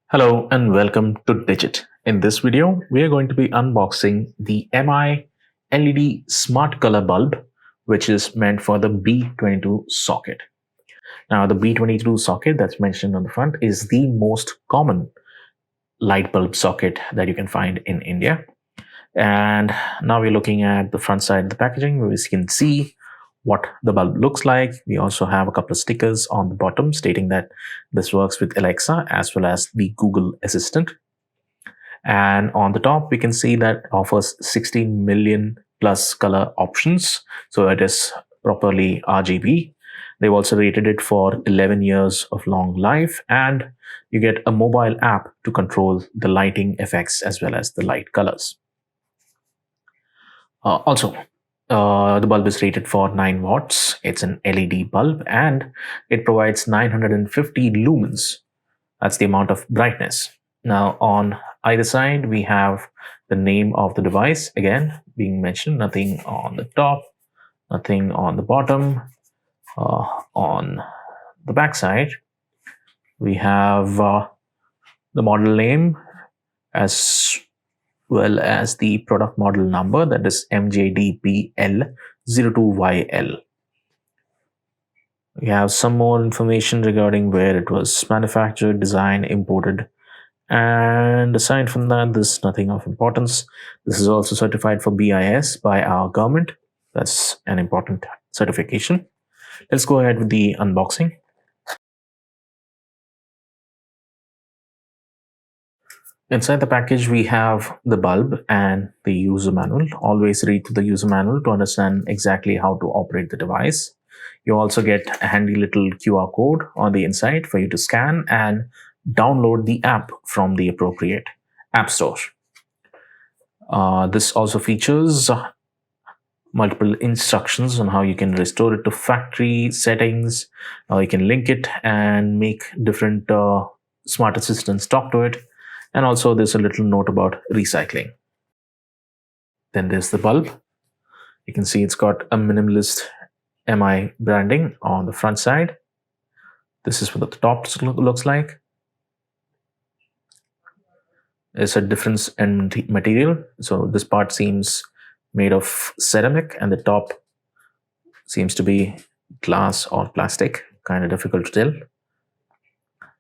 Hello and welcome to Digit. In this video, we are going to be unboxing the MI LED Smart Color Bulb, which is meant for the B22 socket. Now, the B22 socket that's mentioned on the front is the most common light bulb socket that you can find in India. And now we're looking at the front side of the packaging where we can see what the bulb looks like. We also have a couple of stickers on the bottom stating that this works with Alexa as well as the Google Assistant. And on the top, we can see that it offers 16 million plus color options. So it is properly RGB. They've also rated it for 11 years of long life, and you get a mobile app to control the lighting effects as well as the light colors. The bulb is rated for 9 watts. It's an LED bulb and it provides 950 lumens. That's the amount of brightness. Now, on either side, we have the name of the device again being mentioned. Nothing on the top, nothing on the bottom. On the back side, we have the model name as well as the product model number, that is MJDPL02YL. We have some more information regarding where it was manufactured, designed, imported, and aside from that, there's nothing of importance. This is also certified for BIS by our government. That's an important certification. Let's go ahead with the unboxing. Inside the package, we have the bulb and the user manual. Always read through the user manual to understand exactly how to operate the device. You also get a handy little QR code on the inside for you to scan and download the app from the appropriate app store. This also features multiple instructions on how you can restore it to factory settings. You can link it and make different smart assistants talk to it. And also there's a little note about recycling. Then there's the bulb. You can see it's got a minimalist MI branding on the front side. This is what the top looks like. There's a difference in material. So this part seems made of ceramic and the top seems to be glass or plastic. Kind of difficult to tell.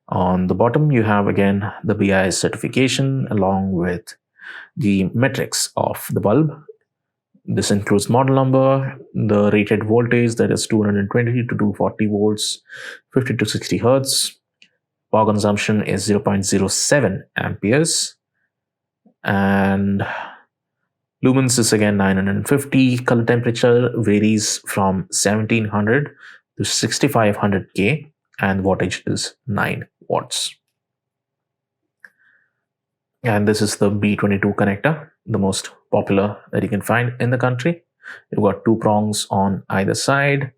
On the bottom, you have again the BIS certification along with the metrics of the bulb. This includes model number, the rated voltage, that is 220 to 240 volts, 50 to 60 hertz. Power consumption is 0.07 amperes. And lumens is again 950. Color temperature varies from 1700 to 6500 K. And wattage is 9 watts. And this is the B22 connector, the most popular that you can find in the country. You've got 2 prongs on either side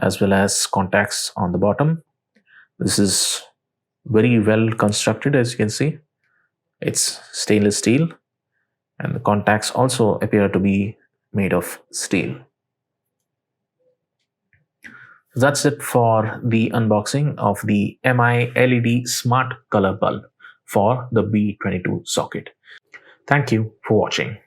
as well as contacts on the bottom. This is very well constructed, as you can see. It's stainless steel and the contacts also appear to be made of steel. That's it for the unboxing of the MI LED Smart Color Bulb for the B22 socket. Thank you for watching.